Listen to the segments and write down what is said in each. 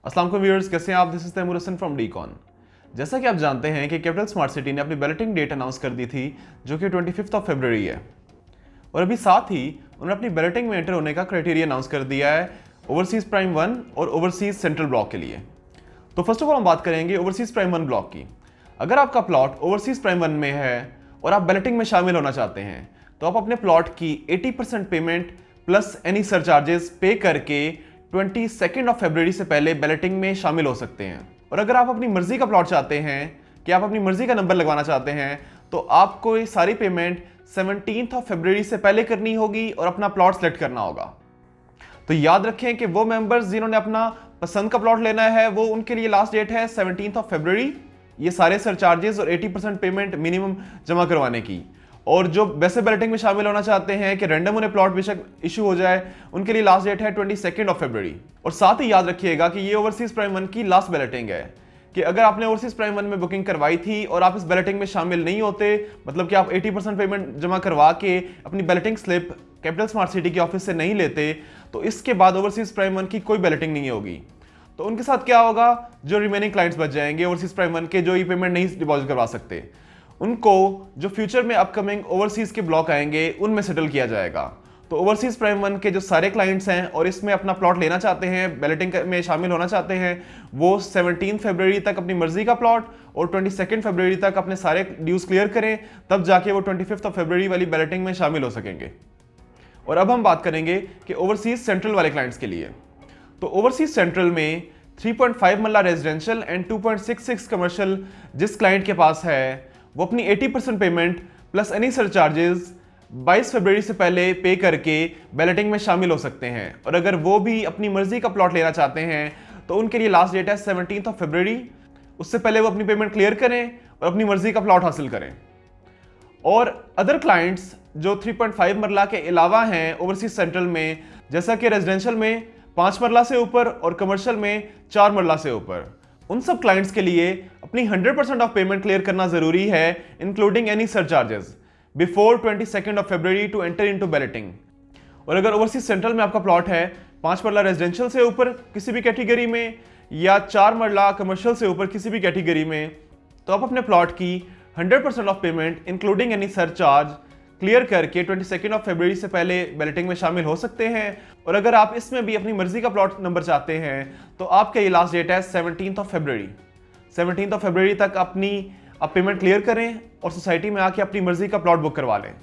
अस्सलाम वालेकुम व्यूअर्स, कैसे हैं आप? This is Taimur Hasan from Deccan. जैसा कि आप जानते हैं कि कैपिटल स्मार्ट सिटी ने अपनी बैलेटिंग डेट अनाउंस कर दी थी जो कि 25 फरवरी है, और अभी साथ ही उन्होंने अपनी बैलेटिंग में एंटर होने का क्राइटेरिया अनाउंस कर दिया है ओवरसीज प्राइम 1 और ओवरसीज सेंट्रल ब्लॉक के लिए। तो फर्स्ट ऑफ ऑल हम बात करेंगे ओवरसीज प्राइम 1 ब्लॉक की। अगर आपका प्लॉट ओवरसीज प्राइम 1 में है और आप बैलेटिंग में शामिल होना चाहते हैं तो आप अपने प्लॉट की 80% पेमेंट प्लस एनी सरचार्जेस पे करके 22 फरवरी से पहले बैलेटिंग में शामिल हो सकते हैं। और अगर आप अपनी मर्जी का प्लॉट चाहते हैं कि आप अपनी मर्जी का नंबर लगवाना चाहते हैं तो आपको ये सारी पेमेंट 17 फरवरी से पहले करनी होगी और अपना प्लॉट सेलेक्ट करना होगा। तो याद रखें कि वो मेंबर्स जिन्होंने अपना पसंद का प्लॉट लेना है वो उनके लिए लास्ट डेट है 17 फरवरी, ये सारे सरचार्जेस और 80% पेमेंट मिनिमम जमा करवाने की। और जो वैसे बैलेटिंग में शामिल होना चाहते हैं कि रैंडम उन्हें प्लॉट बेशक इशू हो जाए, उनके लिए लास्ट डेट है 22 फरवरी। और साथ ही याद रखिएगा कि ये ओवरसीज प्राइम 1 की लास्ट बैलेटिंग है, कि अगर आपने ओवरसीज प्राइम 1 में बुकिंग करवाई थी और आप इस बैलेटिंग में शामिल नहीं होते, मतलब कि आप 80% पेमेंट जमा करवा के अपनी balloting slip capital smart city के ऑफिस से नहीं लेते, तो इसके बाद ओवरसीज प्राइम 1 की कोई बैलेटिंग नहीं होगी। तो उनके साथ क्या होगा, जो रिमेनिंग क्लाइंट्स बच जाएंगे ओवरसीज प्राइम 1 के, जो ये पेमेंट नहीं डिपॉजिट करवा सकते, उनको जो फ्यूचर में अपकमिंग ओवरसीज के ब्लॉक आएंगे उनमें सेटल किया जाएगा। तो ओवरसीज प्राइम 1 के जो सारे क्लाइंट्स हैं और इसमें अपना प्लॉट लेना चाहते हैं, बैलेटिंग में शामिल होना चाहते हैं, वो 17 फरवरी तक अपनी मर्जी का प्लॉट और 22 फरवरी तक अपने सारे ड्यूज क्लियर करें, तब जाके वो 25 फरवरी वाली बैलेटिंग में शामिल हो सकेंगे। और अब हम बात करेंगे कि ओवरसीज सेंट्रल वाले क्लाइंट्स के लिए। तो ओवरसीज सेंट्रल में 3.5 मरला रेजिडेंशियल एंड 2.66 कमर्शियल जिस क्लाइंट के पास है वो अपनी 80% पेमेंट प्लस एनी सरचार्जेस 22 फरवरी से पहले पे करके बैलेटिंग में शामिल हो सकते हैं। और अगर वो भी अपनी मर्जी का प्लॉट लेना चाहते हैं तो उनके लिए लास्ट डेट है 17 फरवरी। उससे पहले वो अपनी पेमेंट क्लियर करें और अपनी मर्जी का प्लॉट हासिल करें। और अदर क्लाइंट्स जो 3.5 मरला के अलावा हैं ओवरसीज सेंट्रल में, जैसा कि रेजिडेंशियल में 5 मरला से ऊपर और कमर्शियल में 4 मरला से ऊपर, उन सब क्लाइंट्स के लिए अपनी 100% ऑफ पेमेंट क्लियर करना जरूरी है, including any surcharges, before 22 February to enter into balloting. और अगर ओवरसीज सेंट्रल में आपका प्लॉट है 5 मरला रेजिडेंशियल से ऊपर किसी भी कैटेगरी में या 4 मरला कमर्शियल से ऊपर किसी भी कैटेगरी में, तो आप अपने प्लॉट की 100% of payment including any surcharge clear करके 22 फरवरी से पहले बैलेटिंग में शामिल हो सकते हैं। और अगर आप इसमें भी अपनी मर्जी का प्लॉट नंबर चाहते हैं तो आपका ये लास्ट डेट है 17 फरवरी। 17 फरवरी तक अपनी आप पेमेंट क्लियर करें और सोसाइटी में आके अपनी मर्जी का प्लॉट बुक करवा लें।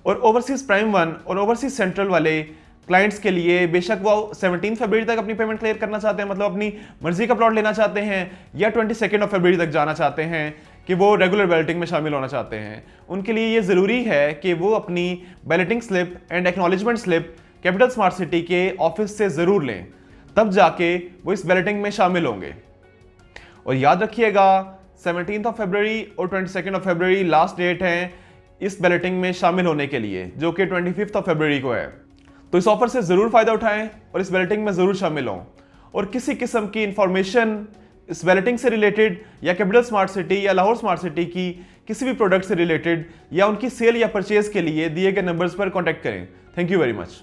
और ओवरसीज प्राइम 1 और ओवरसीज सेंट्रल वाले क्लाइंट्स के लिए बेशक वो 17 फरवरी तक अपनी पेमेंट क्लियर करना चाहते हैं, मतलब अपनी मर्जी का प्लॉट लेना चाहते हैं, या 22 फरवरी तक जाना चाहते हैं कि वो रेगुलर बैलेटिंग में शामिल होना चाहते हैं, उनके लिए ये ज़रूरी है कि वो अपनी balloting slip and acknowledgement slip capital smart city के ऑफिस से ज़रूर लें, तब जाके वो इस बैलेटिंग में शामिल होंगे। और याद रखिएगा 17 फरवरी और 22 फरवरी लास्ट डेट है इस बैलेटिंग में शामिल होने के लिए, जो कि 25 फरवरी को है। तो इस ऑफर से ज़रूर फ़ायदा उठाएं और इस बैलेटिंग में ज़रूर शामिल हों। और किसी किस्म की इंफॉर्मेशन इस बैलेटिंग से रिलेटेड या कैपिटल स्मार्ट सिटी या लाहौर स्मार्ट सिटी की किसी भी प्रोडक्ट से रिलेटेड या उनकी सेल या परचेज के लिए दिए गए नंबर्स पर कॉन्टैक्ट करें। Thank you very much.